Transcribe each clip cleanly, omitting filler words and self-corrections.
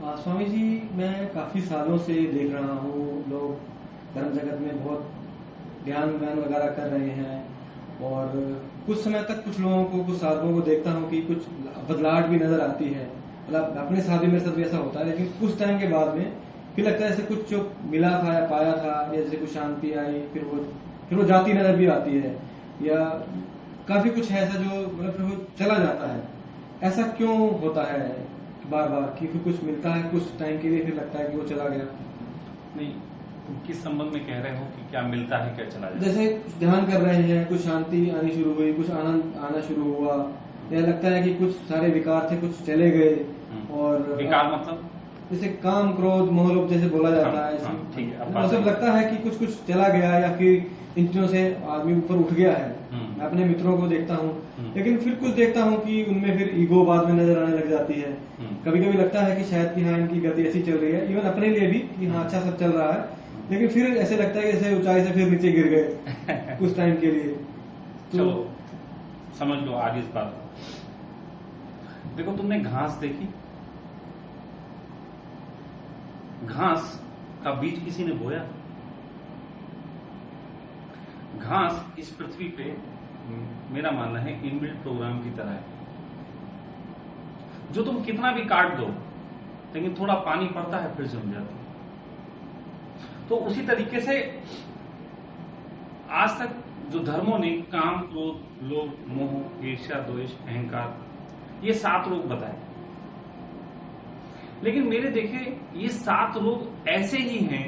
स्वामी जी, मैं काफ़ी सालों से देख रहा हूँ लोग धर्म जगत में बहुत ध्यान व्यान वगैरह कर रहे हैं। और कुछ समय तक कुछ लोगों को, कुछ साधकों को देखता हूँ कि कुछ बदलाहट भी नजर आती है। मतलब अपने साथ भी, मेरे साथ भी ऐसा होता है, लेकिन कुछ टाइम के बाद में फिर लगता है जैसे कुछ जो मिला था या पाया था, या जैसे कुछ शांति आई, फिर वो जाती नजर भी आती है, या काफी कुछ है ऐसा जो मतलब फिर वो चला जाता है। ऐसा क्यों होता है बार बार कि फिर कुछ मिलता है कुछ टाइम के लिए, फिर लगता है कि वो चला गया? नहीं, किस संबंध में कह रहे हो कि क्या मिलता है क्या चला जाता है? जैसे ध्यान कर रहे हैं, कुछ शांति आनी शुरू हुई, कुछ आनंद आना शुरू हुआ, या लगता है कि कुछ सारे विकार थे कुछ चले गए। और विकार मतलब जैसे काम, क्रोध, मोह, लोभ जैसे बोला जाता है, ठीक है। मतलब लगता है कि कुछ कुछ चला गया, या फिर इन चीजों से आदमी ऊपर उठ गया है। मैं अपने मित्रों को देखता हूँ, लेकिन फिर कुछ देखता हूँ कि उनमें फिर ईगो बाद में नजर आने लग जाती है। कभी कभी लगता है कि शायद कि हाँ, इनकी गति ऐसी चल रही है, इवन अपने लिए भी कि हाँ अच्छा सब चल रहा है, लेकिन फिर ऐसे लगता है कि जैसे ऊंचाई से फिर नीचे गिर गए कुछ टाइम के लिए। तो चलो समझ लो आगे इस बात को। देखो, तुमने घास देखी? घास का बीज किसी ने बोया? घास इस पृथ्वी पे मेरा मानना है इनबिल्ट प्रोग्राम की तरह है, जो तुम कितना भी काट दो लेकिन थोड़ा पानी पड़ता है फिर जम जाती है। तो उसी तरीके से आज तक जो धर्मों ने काम, क्रोध, लोभ, मोह, ईर्ष्या, द्वेष, अहंकार, ये 7 रोग बताए, लेकिन मेरे देखे ये 7 रोग ऐसे ही हैं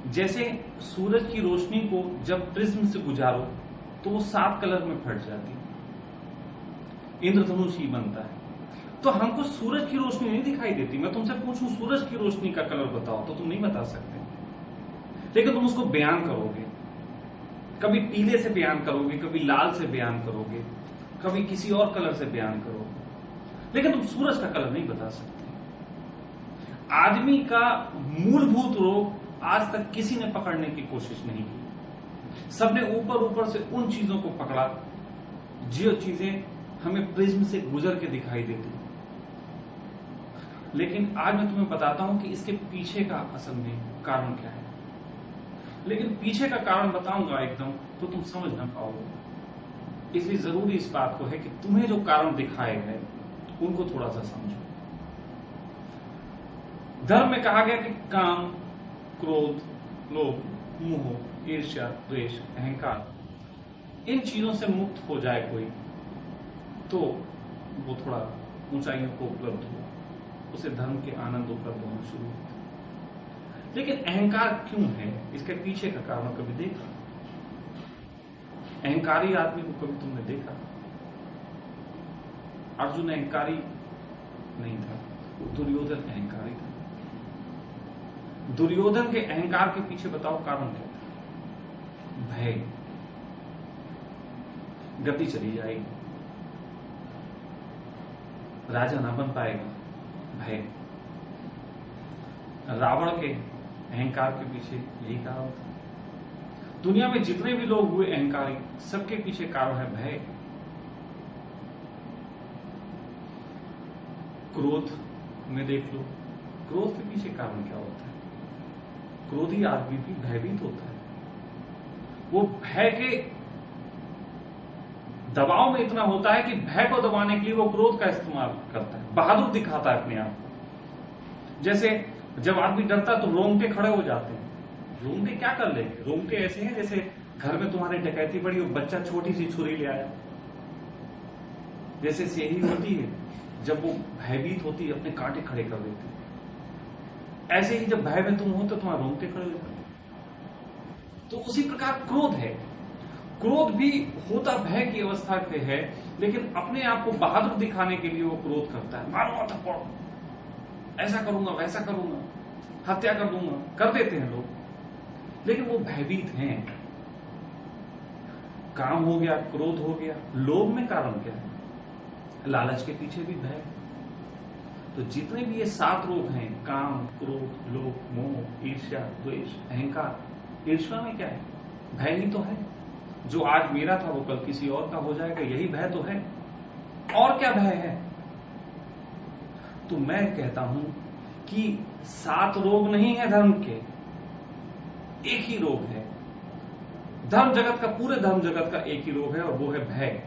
जैसे सूरज की रोशनी को जब प्रिज्म से गुजारो तो वो 7 कलर में फट जाती है, इंद्रधनुष ही बनता है। तो हमको सूरज की रोशनी नहीं दिखाई देती। मैं तुमसे पूछूं सूरज की रोशनी का कलर बताओ तो तुम नहीं बता सकते, लेकिन तुम उसको बयान करोगे। कभी पीले से बयान करोगे, कभी लाल से बयान करोगे, कभी किसी और कलर से बयान करोगे, लेकिन तुम सूरज का कलर नहीं बता सकते। आदमी का मूलभूत रोग आज तक किसी ने पकड़ने की कोशिश नहीं की। सबने ऊपर ऊपर से उन चीजों को पकड़ा जो चीजें हमें प्रिज्म से गुजर के दिखाई देती। लेकिन आज मैं तुम्हें बताता हूं कि इसके पीछे का असल में कारण क्या है। लेकिन पीछे का कारण बताऊंगा एकदम तो तुम समझ ना पाओगे। इसलिए जरूरी इस बात को है कि तुम्हें जो कारण दिखाए गए उनको थोड़ा सा समझो। धर्म में कहा गया कि काम, क्रोध, लोभ, मोह, ईर्ष्या, द्वेष, अहंकार, इन चीजों से मुक्त हो जाए कोई तो वो थोड़ा ऊंचाइयों को उपलब्ध हो, उसे धर्म के आनंद उपलब्ध होना शुरू होते। लेकिन अहंकार क्यों है, इसके पीछे का कारण कभी देखा? अहंकारी आदमी को कभी तुमने देखा? अर्जुन अहंकारी नहीं था, दुर्योधन अहंकारी था। दुर्योधन के अहंकार के पीछे बताओ कारण क्या था? भय। गति चली जाएगी, राजा ना बन पाएगा, भय। रावण के अहंकार के पीछे यही कारण था। दुनिया में जितने भी लोग हुए अहंकारी, सबके पीछे कारण है भय। क्रोध में देख लो, क्रोध के पीछे कारण क्या होता है? क्रोधी आदमी भी भयभीत होता है। वो भय के दबाव में इतना होता है कि भय को दबाने के लिए वो क्रोध का इस्तेमाल करता है, बहादुर दिखाता है अपने आप को। जैसे जब आदमी डरता है तो रोंगटे खड़े हो जाते हैं। रोंगटे क्या कर लेंगे? रोंगटे ऐसे हैं जैसे घर में तुम्हारे डकैती पड़ी हो, बच्चा छोटी सी छुरी ले आया, जैसे स्याही होती है जब वो भयभीत होती है अपने कांटे खड़े कर देती है, ऐसे ही जब भय में तुम हो तो तुम्हारे रोंगटे खड़े हो जाते हैं। तो उसी प्रकार क्रोध है। क्रोध भी होता भय की अवस्था पे है, लेकिन अपने आप को बहादुर दिखाने के लिए वो क्रोध करता है। मारो थप्पड़, ऐसा करूंगा, वैसा करूंगा, हत्या कर दूंगा, कर देते हैं लोग, लेकिन वो भयभीत हैं। काम हो गया, क्रोध हो गया, लोभ में कारण क्या है? लालच के पीछे भी भय। तो जितने भी ये 7 रोग हैं, काम, क्रोध, लोभ, मोह, ईर्ष्या, द्वेष, अहंकार, ईर्ष्या में क्या है? भय ही तो है। जो आज मेरा था वो कल किसी और का हो जाएगा, यही भय तो है। और क्या भय है? तो मैं कहता हूं कि 7 रोग नहीं है धर्म के, एक ही रोग है धर्म जगत का, पूरे धर्म जगत का एक ही रोग है, और वो है भय।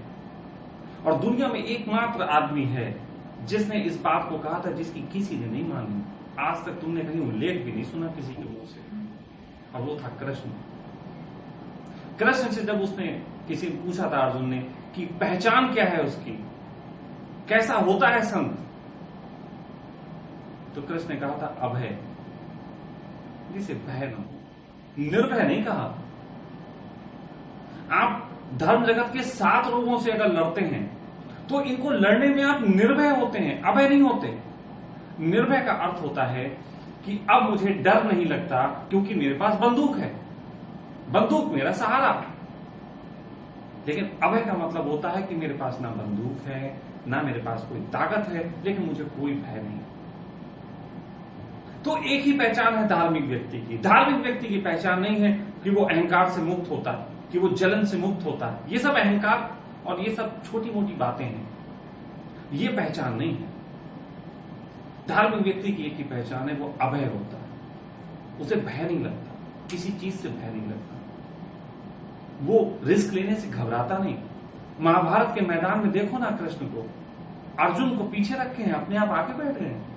और दुनिया में एकमात्र आदमी है जिसने इस बात को कहा था, जिसकी किसी ने नहीं मानी। आज तक तुमने कहीं उल्लेख भी नहीं सुना किसी के मुंह से, और वो था कृष्ण। कृष्ण से जब उसने किसी ने पूछा था, अर्जुन ने, कि पहचान क्या है उसकी, कैसा होता है संत, तो कृष्ण ने कहा था अभय, जिसे भय न हो। निर्भय नहीं कहा। आप धर्म जगत के 7 रोगों से अगर लड़ते हैं तो इनको लड़ने में आप निर्भय होते हैं, अभय नहीं होते। निर्भय का अर्थ होता है कि अब मुझे डर नहीं लगता क्योंकि मेरे पास बंदूक है, बंदूक मेरा सहारा। लेकिन अभय का मतलब होता है कि मेरे पास ना बंदूक है, ना मेरे पास कोई ताकत है, लेकिन मुझे कोई भय नहीं। तो एक ही पहचान है धार्मिक व्यक्ति की। धार्मिक व्यक्ति की पहचान नहीं है कि वो अहंकार से मुक्त होता है, कि वो जलन से मुक्त होता है। ये सब अहंकार और ये सब छोटी मोटी बातें हैं, ये पहचान नहीं है। धार्मिक व्यक्ति की एक ही पहचान है, वो अभय होता है। उसे भय नहीं लगता, किसी चीज से भय नहीं लगता, वो रिस्क लेने से घबराता नहीं। महाभारत के मैदान में देखो ना कृष्ण को, अर्जुन को पीछे रखे हैं, अपने आप आगे बैठ रहे हैं।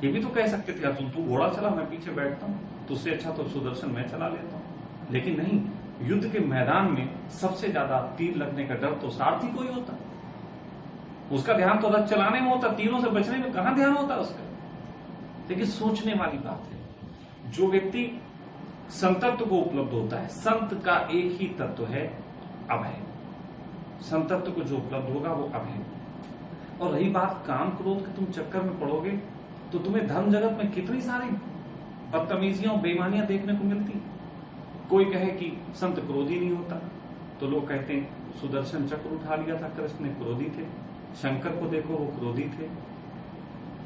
ये भी तो कह सकते थे अर्जुन, तू घोड़ा चला, मैं पीछे बैठता हूं, तुझसे अच्छा तो सुदर्शन मैं चला लेता हूं। लेकिन नहीं, युद्ध के मैदान में सबसे ज्यादा तीर लगने का डर तो सारथी को ही होता। उसका ध्यान तो रथ चलाने में होता, तीरों से बचने में कहां ध्यान होता उसका। लेकिन सोचने वाली बात है, जो व्यक्ति संतत्व को उपलब्ध होता है, संत का एक ही तत्व है अभय। संतत्व को जो उपलब्ध होगा वो अभय। और रही बात काम क्रोध के, तुम चक्कर में पड़ोगे तो तुम्हें धर्म जगत में कितनी सारी बदतमीजियां, बेईमानियां देखने को मिलती। कोई कहे कि संत क्रोधी नहीं होता, तो लोग कहते हैं सुदर्शन चक्र उठा लिया था कृष्ण ने, क्रोधी थे। शंकर को देखो वो क्रोधी थे।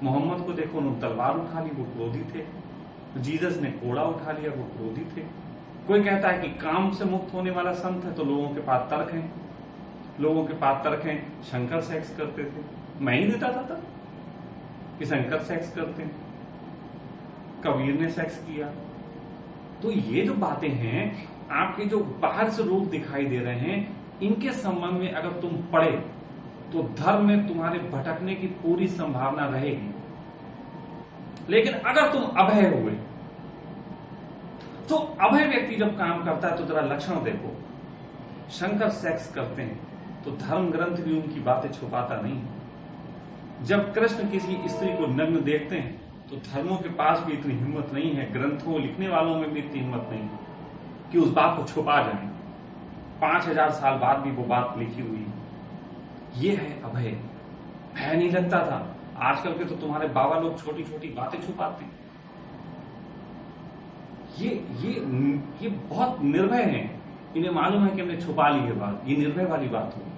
मोहम्मद को देखो उन्होंने तलवार उठा ली, वो क्रोधी थे। जीसस ने कोड़ा उठा लिया, वो क्रोधी थे। कोई कहता है कि काम से मुक्त होने वाला संत है, तो लोगों के पास तर्क है, लोगों के पास तर्क है। शंकर सेक्स करते थे, मैं ही देता था कि शंकर सेक्स करते हैं, कबीर ने सेक्स किया। तो ये जो बातें हैं, आपके जो बाहर से रूप दिखाई दे रहे हैं, इनके संबंध में अगर तुम पढ़े तो धर्म में तुम्हारे भटकने की पूरी संभावना रहेगी। लेकिन अगर तुम अभय हुए, तो अभय व्यक्ति जब काम करता है तो जरा लक्षण देखो। शंकर सेक्स करते हैं तो धर्म ग्रंथ भी उनकी बातें छुपाता नहीं। जब कृष्ण किसी स्त्री को नग्न देखते हैं तो धर्मों के पास भी इतनी हिम्मत नहीं है, ग्रंथों लिखने वालों में भी इतनी हिम्मत नहीं है कि उस बात को छुपा जाए। 5000 साल बाद भी वो बात लिखी हुई है। ये है अभय। भय नहीं लगता था। आजकल के तो तुम्हारे बाबा लोग छोटी छोटी बातें छुपाते हैं। ये बहुत निर्भय हैं। इन्हें मालूम है कि हमने छुपा ली है बात, ये निर्भय वाली बात होगी।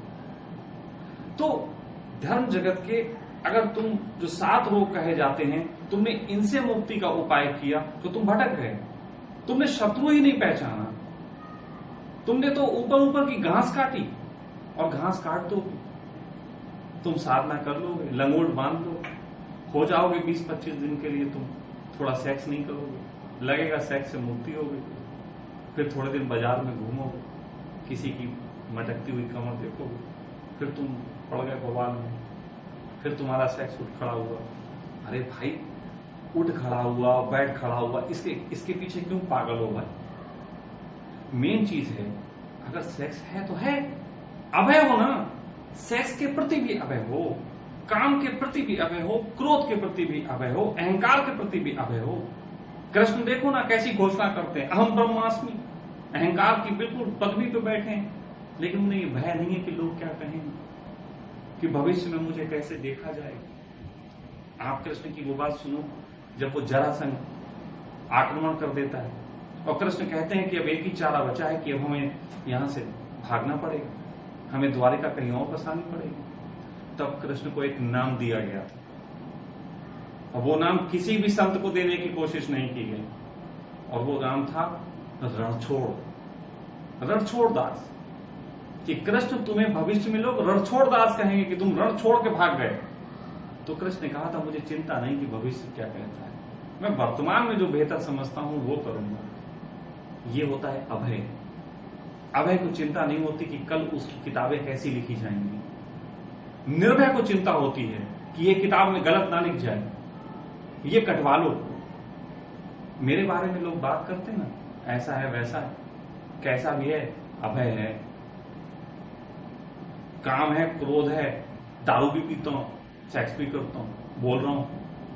तो धर्म जगत के अगर तुम जो 7 रोग कहे जाते हैं, तुमने इनसे मुक्ति का उपाय किया तो तुम भटक गए। तुमने शत्रु ही नहीं पहचाना, तुमने तो ऊपर ऊपर की घास काटी, और घास काट दो तुम साधना कर लोगे, लंगोट बांध लो, हो जाओगे 20-25 दिन के लिए। तुम थोड़ा सेक्स नहीं करोगे, लगेगा सेक्स से मुक्ति होगी। फिर थोड़े दिन बाजार में घूमोगे, किसी की मटकती हुई कमर देखोगे, फिर तुम पड़ गए बवाल में, फिर तुम्हारा सेक्स उठ खड़ा हुआ। अरे भाई, उठ खड़ा हुआ, बैठ खड़ा हुआ, इसके पीछे क्यों पागल हो भाई? मेन चीज है, अगर सेक्स है तो है, अभय हो ना। सेक्स के प्रति भी अभय हो, काम के प्रति भी अभय हो, क्रोध के प्रति भी अभय हो, अहंकार के प्रति भी अभय हो। कृष्ण देखो ना कैसी घोषणा करते हैं, अहम ब्रह्मास्मि। अहंकार की बिल्कुल पदवी पे बैठे हैं, लेकिन उन्हें ये भय नहीं है कि लोग क्या कहेंगे, कि भविष्य में मुझे कैसे देखा जाएगा। आप कृष्ण की वो बात सुनो, जब वो जरासंध आक्रमण कर देता है और कृष्ण कहते हैं कि अब एक ही चारा बचा है कि अब हमें यहां से भागना पड़ेगा, हमें द्वारिका कहीं और बसानी पड़ेगी। तब कृष्ण को एक नाम दिया गया था, और वो नाम किसी भी संत को देने की कोशिश नहीं की गई, और वो नाम था रणछोड़। रणछोड़ दास। कि कृष्ण तुम्हें भविष्य में लोग रणछोड़ दास कहेंगे कि तुम रण छोड़ के भाग गए। तो कृष्ण ने कहा था मुझे चिंता नहीं कि भविष्य क्या कहता है, मैं वर्तमान में जो बेहतर समझता हूं वो करूंगा। ये होता है अभय। अभय को चिंता नहीं होती कि कल उसकी किताबें कैसी लिखी जाएंगी। निर्भय को चिंता होती है कि ये किताब में गलत ना लिख जाए, ये कटवा लो। मेरे बारे में लोग बात करते हैं ना, ऐसा है वैसा है, कैसा भी है, अभय है, काम है, क्रोध है, दारू भी पीता हूं, सेक्स भी करता हूं, बोल रहा हूं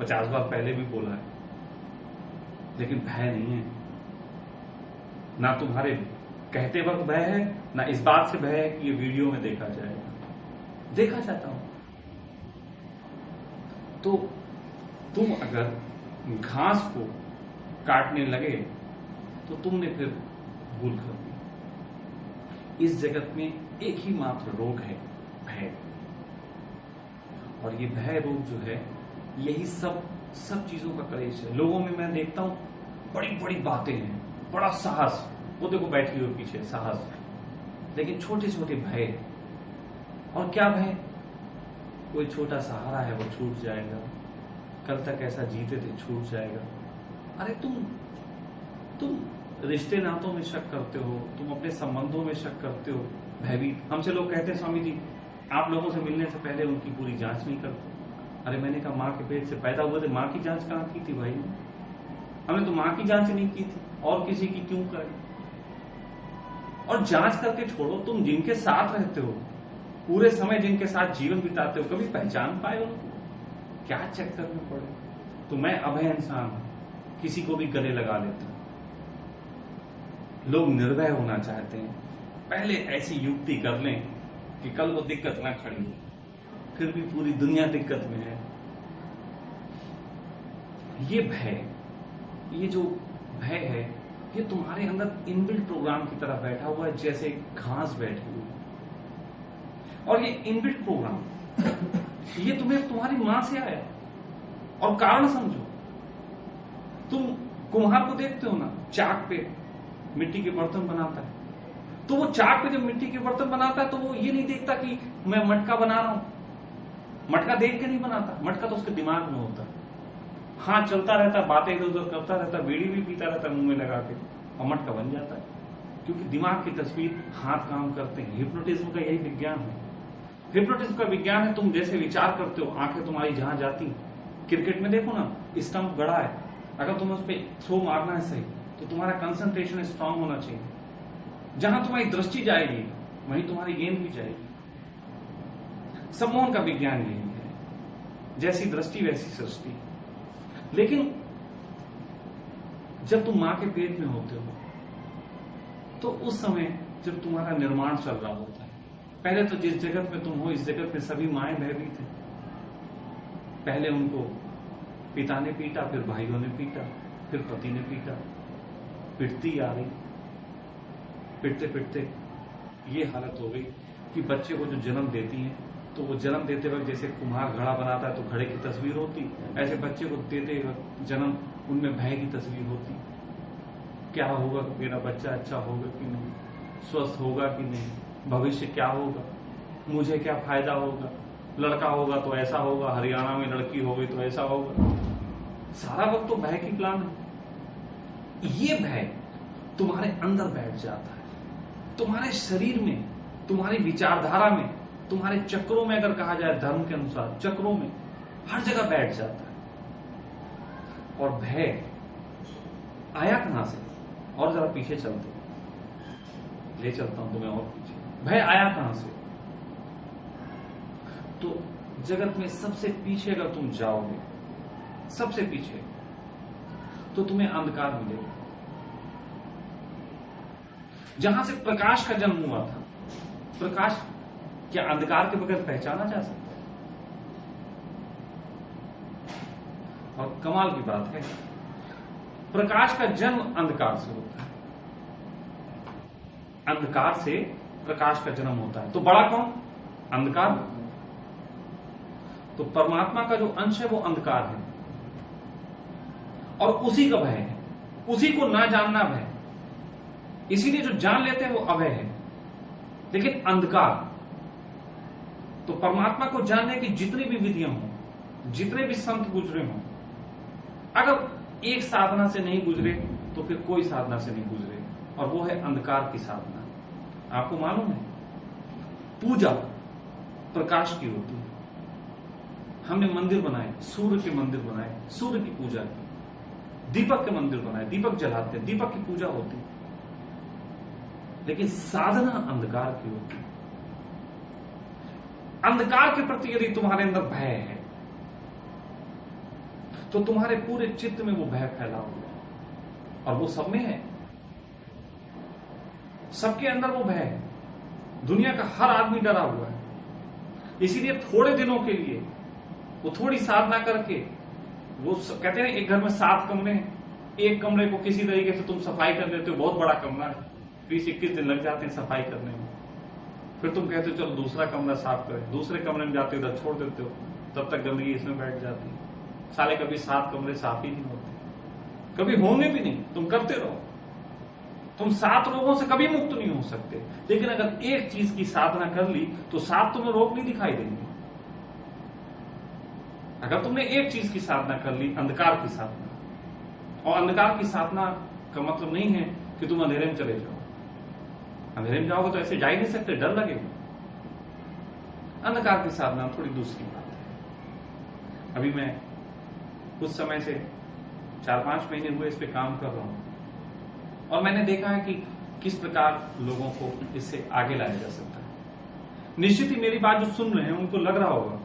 50 बार पहले भी बोला है, लेकिन भय नहीं है। ना तुम्हारे कहते वक्त भय है, ना इस बात से भय है कि ये वीडियो में देखा जाएगा। देखा जाता हूं। तो तुम अगर घास को काटने लगे तो तुमने फिर भूल कर दी। इस जगत में एक ही मात्र रोग है, भय। और ये भय रोग जो है, यही सब चीजों का क्लेश है। लोगों में मैं देखता हूं बड़ी बड़ी बातें हैं, बड़ा साहस, वो देखो बैठी हुई पीछे साहस, लेकिन छोटे छोटे भय। और क्या भय? कोई छोटा सहारा है वो छूट जाएगा, कल तक ऐसा जीते थे छूट जाएगा। अरे तुम रिश्ते नातों में शक करते हो, तुम अपने संबंधों में शक करते हो, भयभीत। हमसे लोग कहते हैं स्वामी जी आप लोगों से मिलने से पहले उनकी पूरी जांच नहीं करते। अरे मैंने कहा मां के पेट से पैदा हुए थे, मां की जांच कहां की थी भाई? हमने तो मां की जांच नहीं की थी, और किसी की क्यों करें? और जांच करके छोड़ो, तुम जिनके साथ रहते हो, पूरे समय जिनके साथ जीवन बिताते हो, कभी पहचान पाए उनको? क्या चक्कर में पड़े? तो मैं अभय इंसान हूं, किसी को भी गले लगा लेता हूं। लोग निर्भय होना चाहते हैं, पहले ऐसी युक्ति कर लें कि कल वो दिक्कत ना खड़ी हो, फिर भी पूरी दुनिया दिक्कत में है। ये भय, ये जो भय है, ये तुम्हारे अंदर इनबिल्ट प्रोग्राम की तरह बैठा हुआ है, जैसे घास बैठी हुई। और ये इनबिल्ट प्रोग्राम ये तुम्हें तुम्हारी मां से आया। और कारण समझो, तुम कुम्हार को देखते हो ना, चाक पे मिट्टी के बर्तन बनाता है, तो वो चाक पे जब मिट्टी के बर्तन बनाता है तो वो ये नहीं देखता कि मैं मटका बना रहा हूं। मटका देख के नहीं बनाता, मटका तो उसके दिमाग में होता है। हाथ चलता रहता है, बातें इधर उधर करता रहता है, बीड़ी भी पीता रहता है मुंह में लगा के, और मटका बन जाता है, क्योंकि दिमाग की तस्वीर, हाथ काम करते हैं। हिप्नोटिज्म का यही विज्ञान है। हिप्नोटिज्म का विज्ञान है, तुम जैसे विचार करते हो, आंखें तुम्हारी जहां जाती हैं। क्रिकेट में देखो ना, स्टंप गड़ा है, अगर तुम्हें उस पर थ्रो मारना है सही, तो तुम्हारा कंसंट्रेशन स्ट्रांग होना चाहिए। जहां तुम्हारी दृष्टि जाएगी वहीं तुम्हारी गेंद भी जाएगी। सम्मोहन का विज्ञान यही है, जैसी दृष्टि वैसी सृष्टि। लेकिन जब तुम मां के पेट में होते हो, तो उस समय जब तुम्हारा निर्माण चल रहा होता है, पहले तो जिस जगत में तुम हो, इस जगत में सभी माएं भयभीत हैं। पहले उनको पिता ने पीटा, फिर भाइयों ने पीटा, फिर पति ने पीटा, पिटती आ रही, पिटते पिटते ये हालत हो गई कि बच्चे को जो जन्म देती हैं, तो वो जन्म देते वक्त जैसे कुम्हार घड़ा बनाता है तो घड़े की तस्वीर होती, ऐसे बच्चे को देते वक्त जन्म उनमें भय की तस्वीर होती। क्या होगा, मेरा बच्चा अच्छा होगा कि नहीं, स्वस्थ होगा कि नहीं, भविष्य क्या होगा, मुझे क्या फायदा होगा, लड़का होगा तो ऐसा होगा, हरियाणा में लड़की हो गई तो ऐसा होगा। सारा वक्त तो भय की प्लान है। ये भय तुम्हारे अंदर बैठ जाता है, तुम्हारे शरीर में, तुम्हारी विचारधारा में, तुम्हारे चक्रों में, अगर कहा जाए धर्म के अनुसार चक्रों में, हर जगह बैठ जाता है। और भय आया कहां से? और जरा पीछे चलते, ले चलता हूं तुम्हें और पीछे। भय आया कहां से? तो जगत में सबसे पीछे अगर तुम जाओगे, सबसे पीछे, तो तुम्हें अंधकार मिलेगा। जहां से प्रकाश का जन्म हुआ था, प्रकाश क्या अंधकार के बगैर पहचाना जा सकता है? और कमाल की बात है, प्रकाश का जन्म अंधकार से होता है, अंधकार से प्रकाश का जन्म होता है। तो बड़ा कौन? अंधकार। तो परमात्मा का जो अंश है वो अंधकार है, और उसी का भय है, उसी को ना जानना भय। इसीलिए जो जान लेते हैं वो अभय है। लेकिन अंधकार, तो परमात्मा को जानने की जितनी भी विधियां हों, जितने भी संत गुजरे हों, अगर एक साधना से नहीं गुजरे तो फिर कोई साधना से नहीं गुजरे, और वो है अंधकार की साधना। आपको मालूम है, पूजा प्रकाश की होती है। हमने मंदिर बनाए, सूर्य के मंदिर बनाए, सूर्य की पूजा की। दीपक के मंदिर बनाए, दीपक जलाते हैं, दीपक की पूजा होती है। लेकिन साधना अंधकार की होती है। अंधकार के प्रति यदि तुम्हारे अंदर भय है तो तुम्हारे पूरे चित्त में वो भय फैला हुआ है, और वो सब में है। सबके अंदर वो भय है। दुनिया का हर आदमी डरा हुआ है। इसीलिए थोड़े दिनों के लिए वो थोड़ी साधना करके, वो कहते हैं एक घर में 7 कमरे हैं, एक कमरे को किसी तरीके से तुम सफाई कर देते हो, बहुत बड़ा कमरा है, 20-21 दिन लग जाते हैं सफाई करने में। फिर तुम कहते हो चलो दूसरा कमरा साफ करें, दूसरे कमरे में जाते हो, इधर छोड़ देते हो, तब तक गंदगी इसमें बैठ जाती है। साले कभी 7 कमरे साफ ही नहीं होते, कभी होंगे भी नहीं। तुम करते रहो, तुम 7 रोगों से कभी मुक्त नहीं हो सकते। लेकिन अगर एक चीज की साधना कर ली तो 7 तुम्हें रोग नहीं दिखाई देंगे। अगर तुमने एक चीज की साधना कर ली, अंधकार की साधना, और अंधकार की साधना का मतलब नहीं है कि तुम अंधेरे में चले जाओ। अंधेरे में जाओगे तो ऐसे जा ही नहीं सकते, डर लगेगा। अंधकार की साधना थोड़ी दूसरी बात है। अभी मैं कुछ समय से 4-5 महीने हुए इस पे काम कर रहा हूं, और मैंने देखा है कि किस प्रकार लोगों को इससे आगे लाया जा सकता है। निश्चित ही मेरी बात जो सुन रहे हैं उनको लग रहा होगा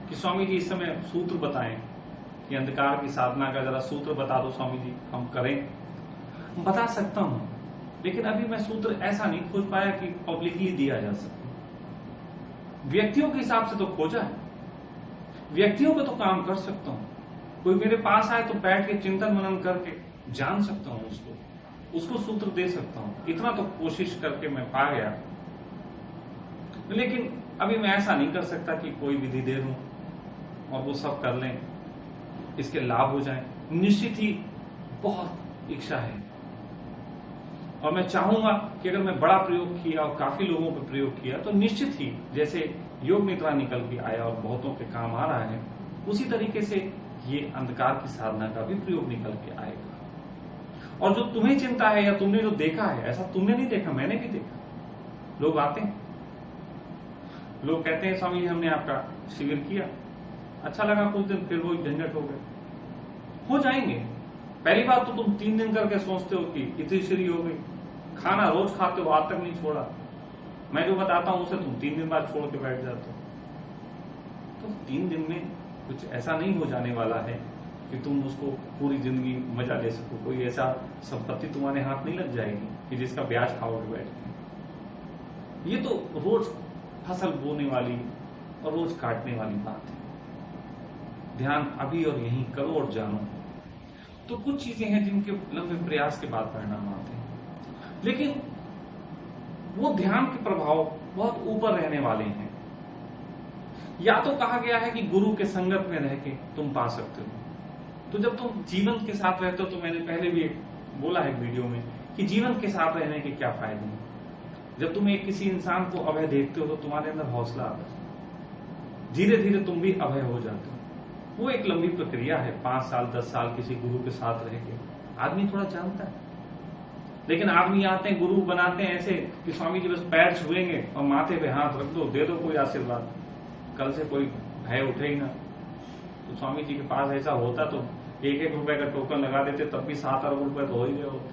कि स्वामी जी इस समय सूत्र बताएं, कि अंधकार की साधना का जरा सूत्र बता दो स्वामी जी, हम करें। बता सकता हूं, लेकिन अभी मैं सूत्र ऐसा नहीं खोज पाया कि पब्लिकली दिया जा सके। व्यक्तियों के हिसाब से तो खोजा है, व्यक्तियों पे तो काम कर सकता हूं। कोई मेरे पास आए तो बैठ के चिंतन मनन करके जान सकता हूं, उसको सूत्र दे सकता हूं। इतना तो कोशिश करके मैं पा गया। लेकिन अभी मैं ऐसा नहीं कर सकता कि कोई विधि दे दूं और वो सब कर लें, इसके लाभ हो जाएं। निश्चित ही बहुत इच्छा है, और मैं चाहूंगा कि अगर मैं बड़ा प्रयोग किया और काफी लोगों पर प्रयोग किया तो निश्चित ही जैसे योग निद्रा निकल के आया और बहुतों के काम आ रहा है, उसी तरीके से ये अंधकार की साधना का भी प्रयोग निकल के आएगा। और जो तुम्हें चिंता है या तुमने जो देखा है, ऐसा तुमने नहीं देखा, मैंने भी देखा। लोग आते हैं, लोग कहते हैं स्वामी जी हमने आपका शिविर किया, अच्छा लगा कुछ दिन, फिर वो झंझट हो गए। हो जाएंगे। पहली बात तो तुम 3 दिन करके सोचते हो कि इतनी श्री हो गई। खाना रोज खाते हो, आज तक नहीं छोड़ा। मैं जो बताता हूं उसे तुम 3 दिन बाद छोड़ के बैठ जाते हो। तो 3 दिन में कुछ ऐसा नहीं हो जाने वाला है कि तुम उसको पूरी जिंदगी मजा ले सको। कोई ऐसा संपत्ति तुम्हारे हाथ नहीं लग जाएगी कि जिसका ब्याज खाओगे बैठ के। ये तो रोज फसल बोने वाली और रोज काटने वाली बात है। ध्यान अभी और यहीं करो और जानो। तो कुछ चीजें हैं जिनके लंबे प्रयास के बाद परिणाम आते हैं, लेकिन वो ध्यान के प्रभाव बहुत ऊपर रहने वाले हैं। या तो कहा गया है कि गुरु के संगत में रह के तुम पा सकते हो। तो जब तुम जीवन के साथ रहते हो, तो मैंने पहले भी बोला है वीडियो में कि जीवन के साथ रहने के क्या फायदे हैं। जब तुम एक किसी इंसान को अभय देखते हो तो तुम्हारे अंदर हौसला आता है, धीरे धीरे तुम भी अभय हो जाते हो। वो एक लंबी प्रक्रिया है। 5 साल 10 साल किसी गुरु के साथ रह के आदमी थोड़ा जानता है। लेकिन आदमी आते हैं, गुरु बनाते हैं ऐसे कि स्वामी जी बस पैर छुएंगे और माथे पे हाथ रख दो, दे दो कोई आशीर्वाद, कल से कोई भय उठे ही ना। तो स्वामी जी के पास ऐसा होता तो 1-1 रुपए का टोकन लगा देते, तब भी 7 अरब रुपए तो हो ही गए होते।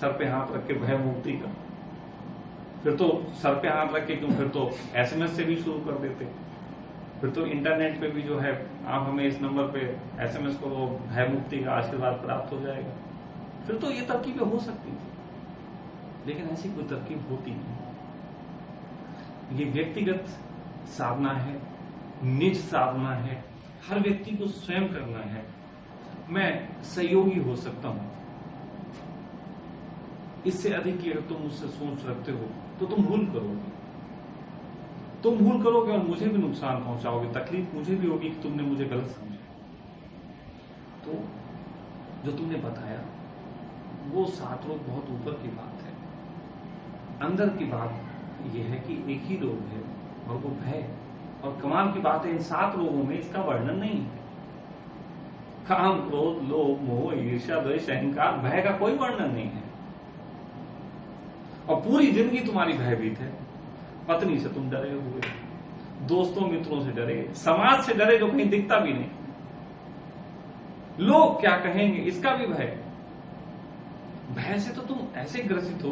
सर पे हाथ रख के भय मुक्ति का। फिर तो सर पे हाथ रख के क्यों, फिर तो SMS से भी शुरू कर देते। फिर तो इंटरनेट पे भी जो है, आप हमें इस नंबर पे SMS करो, भय मुक्ति का आशीर्वाद प्राप्त हो जाएगा। फिर तो ये तरकीबें हो सकती थी, लेकिन ऐसी कोई तरकीब होती नहीं। ये व्यक्तिगत साधना है, निज साधना है, हर व्यक्ति को स्वयं करना है। मैं सहयोगी हो सकता हूं, इससे अधिक की अगर तुम मुझसे सोच रखते हो तो तुम भूल करोगे। तुम भूल करोगे और मुझे भी नुकसान पहुंचाओगे, तकलीफ मुझे भी होगी कि तुमने मुझे गलत समझा। तो जो तुमने बताया वो 7 लोग बहुत ऊपर की बात है। अंदर की बात यह है कि एक ही रोग है और वो भय और कमाल की बात है, इन 7 रोगों में इसका वर्णन नहीं है। काम, क्रोध, लोभ, मोह, ईर्ष्या, द्वेष, अहंकार, भय का कोई वर्णन नहीं है। और पूरी जिंदगी तुम्हारी भयभीत है। पत्नी से तुम डरे हुए, दोस्तों मित्रों से डरे, समाज से डरे जो कहीं दिखता भी नहीं, लोग क्या कहेंगे इसका भी भय। भय से तो तुम ऐसे ग्रसित हो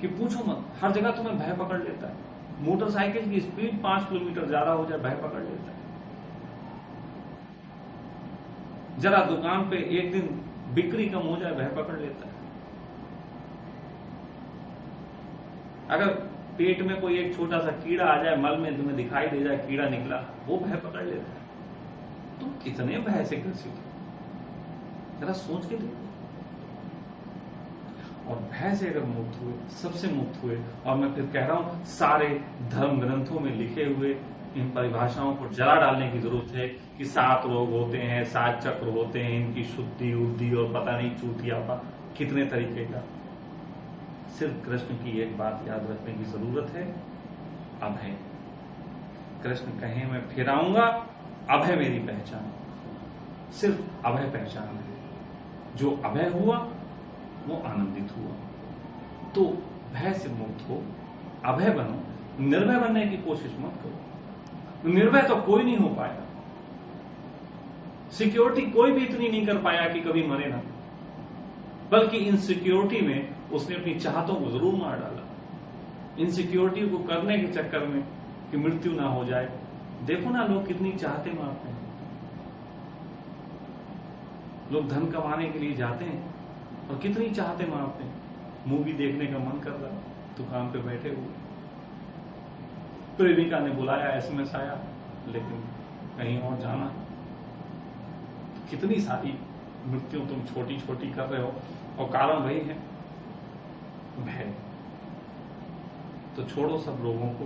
कि पूछो मत, हर जगह तुम्हें भय पकड़ लेता है। मोटरसाइकिल की स्पीड 5 किलोमीटर ज्यादा हो जाए, भय पकड़ लेता है। जरा दुकान पे एक दिन बिक्री कम हो जाए, भय पकड़ लेता है। अगर पेट में कोई एक छोटा सा कीड़ा आ जाए, मल में तुम्हें दिखाई दे जाए कीड़ा निकला, वो भय पकड़ लेता है। तुम कितने भय से ग्रसित हो, जरा सोच के देखो। और भय से अगर मुक्त हुए, सबसे मुक्त हुए, और मैं फिर कह रहा हूं सारे धर्म ग्रंथों में लिखे हुए इन परिभाषाओं को जला डालने की जरूरत है कि 7 रोग होते हैं, 7 चक्र होते हैं, इनकी शुद्धि उद्धि और पता नहीं चूतियापा कितने तरीके का। सिर्फ कृष्ण की एक बात याद रखने की जरूरत है, अभय। कृष्ण कहे मैं फिर आऊंगा, अभय मेरी पहचान। सिर्फ अभय पहचान है। जो अभय हुआ वो आनंदित हुआ। तो भय से मुक्त हो, अभय बनो। निर्भय बनने की कोशिश मत करो। निर्भय तो कोई नहीं हो पाया। सिक्योरिटी कोई भी इतनी नहीं कर पाया कि कभी मरे ना, बल्कि इनसिक्योरिटी में उसने अपनी चाहतों को जरूर मार डाला। इनसिक्योरिटी को करने के चक्कर में कि मृत्यु ना हो जाए। देखो ना लोग कितनी चाहते मारते हैं। लोग धन कमाने के लिए जाते हैं और कितनी चाहते मारते हैं। मूवी देखने का मन कर रहा है, दुकान पे बैठे हुए, प्रेमिका ने बुलाया, एसएमएस आया, लेकिन कहीं और जाना। कितनी सारी मृत्यु तुम छोटी छोटी कर रहे हो, और कारण वही है भय। तो छोड़ो सब लोगों को।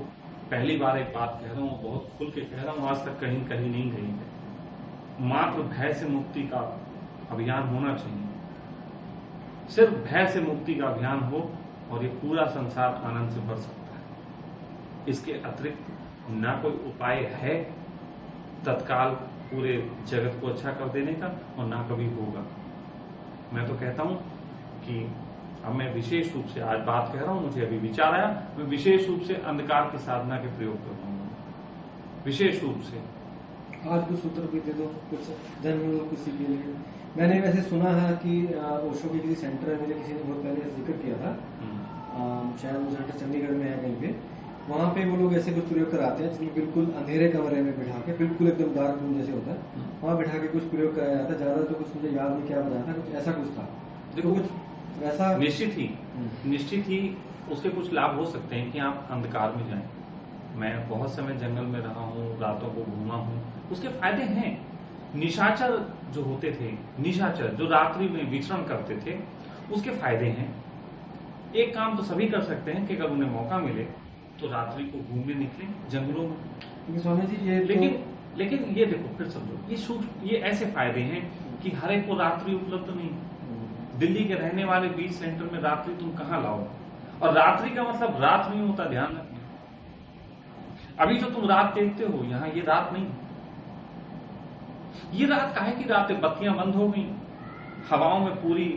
पहली बार एक बात कह रहा हूं, बहुत खुल के कह रहा हूं, आज तक कहीं नहीं गई है। मात्र भय से मुक्ति का अभियान होना चाहिए। सिर्फ भय से मुक्ति का अभियान हो और ये पूरा संसार आनंद से भर सकता है। इसके अतिरिक्त ना कोई उपाय है तत्काल पूरे जगत को अच्छा कर देने का, और ना कभी होगा। मैं तो कहता हूं कि अब मैं विशेष रूप से आज बात कह रहा हूं, मुझे अभी विचार आया, मैं विशेष रूप से अंधकार की साधना के प्रयोग कर रहा हूं। विशेष रूप से आज कुछ सूत्र भी दे दो, कुछ जन लोग किसी के लिए। मैंने वैसे सुना है कि ओशो के किसी सेंटर में, मुझे किसी ने बहुत पहले जिक्र किया था, शायद वो सेंटर चंडीगढ़ में है कहीं पे। वहां पे वो लोग ऐसे कुछ प्रयोग कराते हैं जिसमें बिल्कुल अंधेरे कमरे में बिठा के, बिल्कुल एकदम डार्क रूम जैसे होता है, वहां बिठा के कुछ प्रयोग कराया जाता है। ज्यादा तो कुछ मुझे याद नहीं क्या बताया था, कुछ ऐसा कुछ था। देखो कुछ वैसा निश्चित ही उसके कुछ लाभ हो सकते हैं कि आप अंधकार में जाएं। मैं बहुत समय जंगल में रहा हूं, रातों को घूमा हूं, उसके फायदे हैं। निशाचर जो होते थे, निशाचर जो रात्रि में विचरण करते थे, उसके फायदे हैं। एक काम तो सभी कर सकते हैं कि अगर उन्हें मौका मिले तो रात्रि को घूमने निकले जंगलों में। स्वामी जी ये लेकिन ये देखो, फिर समझो, ये ऐसे फायदे हैं कि हर एक को रात्रि उपलब्ध नहीं। दिल्ली के रहने वाले बीच सेंटर में रात्रि तुम कहां लाओ? और रात्रि का मतलब रात नहीं होता, ध्यान रखना। अभी जो तुम रात देखते हो यहां, ये रात नहीं। ये रात काहे की रात है? बत्तियां बंद हो गई, हवाओं में पूरी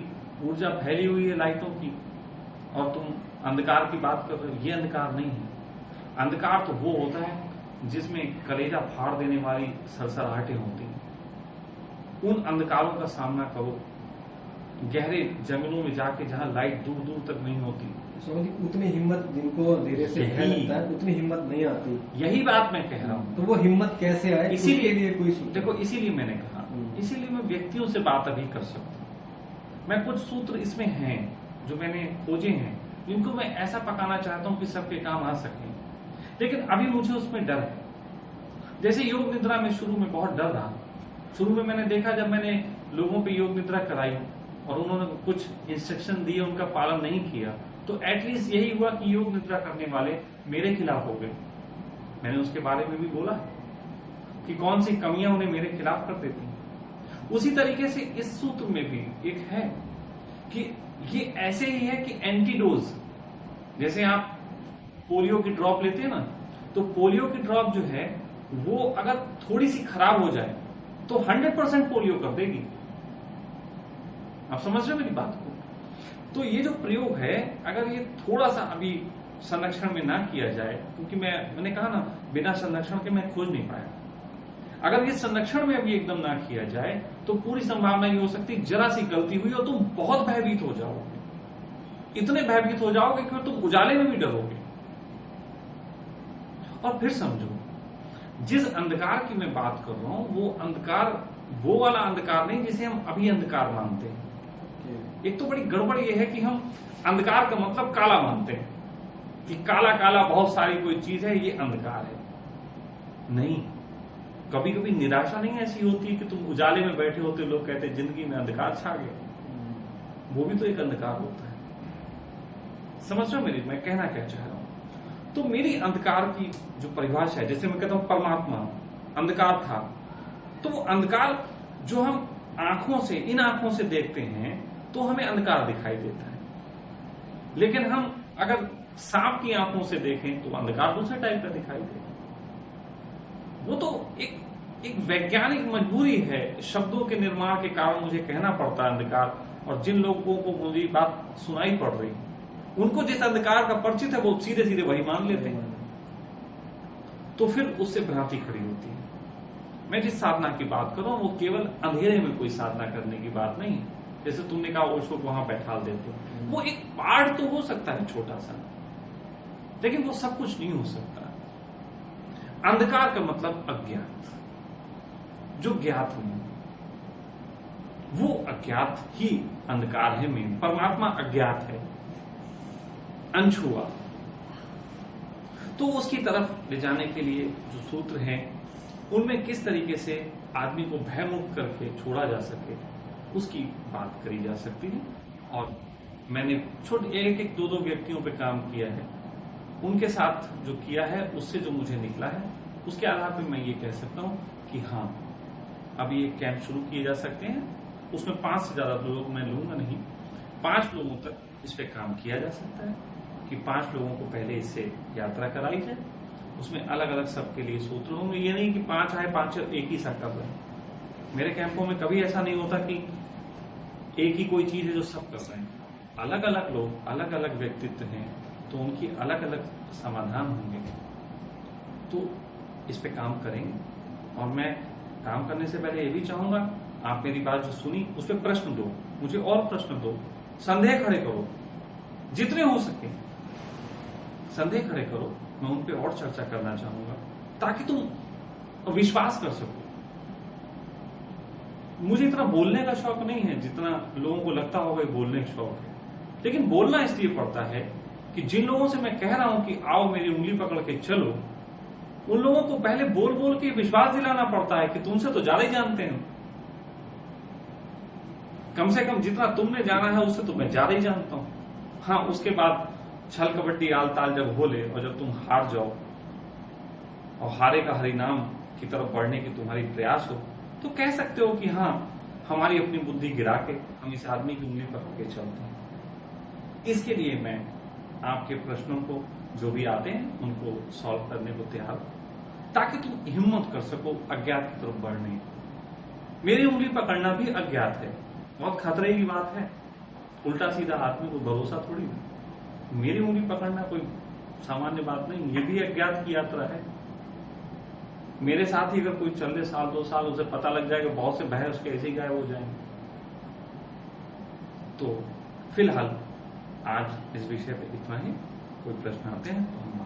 ऊर्जा फैली हुई है लाइटों की, और तुम अंधकार की बात कर रहे हो। ये अंधकार नहीं है। अंधकार तो वो होता है जिसमें कलेजा फाड़ देने वाली सरसराहटें होती हैं। उन अंधकारों का सामना करो गहरे जंगलों में जाके, जहां लाइट दूर दूर तक नहीं होती। उतनी हिम्मत जिनको धीरे से लगता है, उतनी हिम्मत नहीं आती। यही बात मैं कह रहा हूं। तो वो हिम्मत कैसे आए? इसीलिए कोई देखो, इसीलिए मैंने कहा, इसीलिए मैं व्यक्तियों से बात अभी कर सकता हूं। मैं कुछ सूत्र इसमें हैं जो मैंने खोजे हैं, जिनको मैं ऐसा पकाना चाहता हूं कि सबके काम आ सके। लेकिन अभी मुझे उसमें डर है। जैसे योग निद्रा में शुरू में बहुत डर रहा। शुरू में मैंने देखा, जब मैंने लोगों पे योग निद्रा कराई और उन्होंने कुछ इंस्ट्रक्शन दिए, उनका पालन नहीं किया, तो एटलीस्ट यही हुआ कि योग निद्रा करने वाले मेरे खिलाफ हो गए। मैंने उसके बारे में भी बोला कि कौन सी कमियां उन्हें मेरे खिलाफ कर देती। उसी तरीके से इस सूत्र में भी एक है कि ये ऐसे ही है कि एंटीडोज, जैसे आप पोलियो की ड्रॉप लेते हैं ना, तो पोलियो की ड्रॉप जो है वो अगर थोड़ी सी खराब हो जाए तो 100% पोलियो कर देगी। आप समझ रहे हो मेरी बात को? तो ये जो प्रयोग है, अगर ये थोड़ा सा अभी संरक्षण में ना किया जाए, क्योंकि मैंने कहा ना, बिना संरक्षण के मैं खोज नहीं पाया। अगर ये संरक्षण में अभी एकदम ना किया जाए तो पूरी संभावना ये हो सकती है जरा सी गलती हुई और तुम बहुत भयभीत हो जाओगे, इतने भयभीत हो जाओगे कि तुम उजाले में भी डरोगे। और फिर समझो, जिस अंधकार की मैं बात कर रहा हूं वो अंधकार वो वाला अंधकार नहीं जिसे हम अभी अंधकार मानते हैं। एक तो बड़ी गड़बड़ ये है कि हम अंधकार का मतलब काला मानते हैं कि काला काला बहुत सारी कोई चीज है, ये अंधकार है। नहीं, कभी कभी निराशा नहीं ऐसी होती है कि तुम उजाले में बैठे होते, लोग कहते जिंदगी में अंधकार छा गया, वो भी तो एक अंधकार होता है। समझ रहे हो मैं कहना क्या चाह रहा हूं? तो मेरी अंधकार की जो परिभाषा है, जैसे मैं कहता हूं परमात्मा अंधकार था, तो वो अंधकार जो हम आंखों से, इन आंखों से देखते हैं तो हमें अंधकार दिखाई देता है, लेकिन हम अगर सांप की आंखों से देखें तो अंधकार दूसरे टाइप का दिखाई देगा। वो तो एक वैज्ञानिक मजबूरी है, शब्दों के निर्माण के कारण मुझे कहना पड़ता है अंधकार, और जिन लोगों को मुझे बात सुनाई पड़ रही, उनको जिस अंधकार का परिचित है वो सीधे सीधे वही मान लेते हैं, तो फिर उससे भ्रांति खड़ी होती है। मैं जिस साधना की बात कर रहा हूं वो केवल अंधेरे में कोई साधना करने की बात नहीं है। जैसे तुमने कहा ओशो को वहां बैठा देते, वो एक पार्ट तो हो सकता है छोटा सा, लेकिन वो सब कुछ नहीं हो सकता। अंधकार का मतलब अज्ञात, जो ज्ञात नहीं, वो अज्ञात ही अंधकार है। मेन परमात्मा अज्ञात है, अनछुआ। तो उसकी तरफ ले जाने के लिए जो सूत्र हैं, उनमें किस तरीके से आदमी को भयमुक्त करके छोड़ा जा सके, उसकी बात करी जा सकती है। और मैंने छोटे एक दो व्यक्तियों पे काम किया है, उनके साथ जो किया है उससे जो मुझे निकला है, उसके आधार पर मैं ये कह सकता हूं कि हाँ, अभी एक कैंप शुरू किए जा सकते हैं। उसमें 5 से ज्यादा लोग मैं लूंगा नहीं, 5 लोगों तक इस पे काम किया जा सकता है कि 5 लोगों को पहले इससे यात्रा कराई जाए। उसमें अलग अलग सबके लिए सूत्र होंगे, ये नहीं कि 5 आए 5 एक ही सा कर रहे हैं। मेरे कैंपों में कभी ऐसा नहीं होता कि एक ही कोई चीज है जो सब कर रहे हैं। अलग अलग लोग, अलग अलग व्यक्तित्व हैं, तो उनकी अलग अलग समाधान होंगे, तो इस पे काम करेंगे। और मैं काम करने से पहले ये भी चाहूंगा, आप मेरी बात जो सुनी उस पर प्रश्न दो, मुझे और प्रश्न दो, संदेह खड़े करो, जितने हो सके संदेह खड़े करो। मैं उन पे और चर्चा करना चाहूंगा ताकि तुम विश्वास कर सको। मुझे इतना बोलने का शौक नहीं है जितना लोगों को लगता होगा बोलने का शौक है, लेकिन बोलना इसलिए पड़ता है कि जिन लोगों से मैं कह रहा हूं कि आओ मेरी उंगली पकड़ के चलो, उन लोगों को पहले बोल बोल के विश्वास दिलाना पड़ता है कि तुमसे तो ज्यादा ही जानते हैं, कम से कम जितना तुमने जाना है उससे तो मैं ज्यादा ही जानता हूं। हाँ, उसके बाद छल कबड्डी आल ताल जब बोले और जब तुम हार जाओ और हारे का हरिनाम की तरफ बढ़ने की तुम्हारी प्रयास हो, तो कह सकते हो कि हाँ, हमारी अपनी बुद्धि गिरा के हम इस आदमी की उंगली पकड़ के चलते हैं। इसके लिए मैं आपके प्रश्नों को जो भी आते हैं उनको सॉल्व करने को तैयार हूं, ताकि तुम हिम्मत कर सको अज्ञात की तरफ बढ़ने। मेरी उंगली पकड़ना भी अज्ञात है, बहुत खतरे की बात है। उल्टा सीधा आदमी को भरोसा थोड़ी है। मेरी उंगली पकड़ना कोई सामान्य बात नहीं, ये भी अज्ञात की यात्रा है। मेरे साथ ही अगर कोई चल रहे 1-2 साल, उसे पता लग जाएगा, बहुत से भय उसके ऐसे ही गायब हो जाएंगे। तो फिलहाल आज इस विषय पे इतना ही। कोई प्रश्न आते हैं तो हम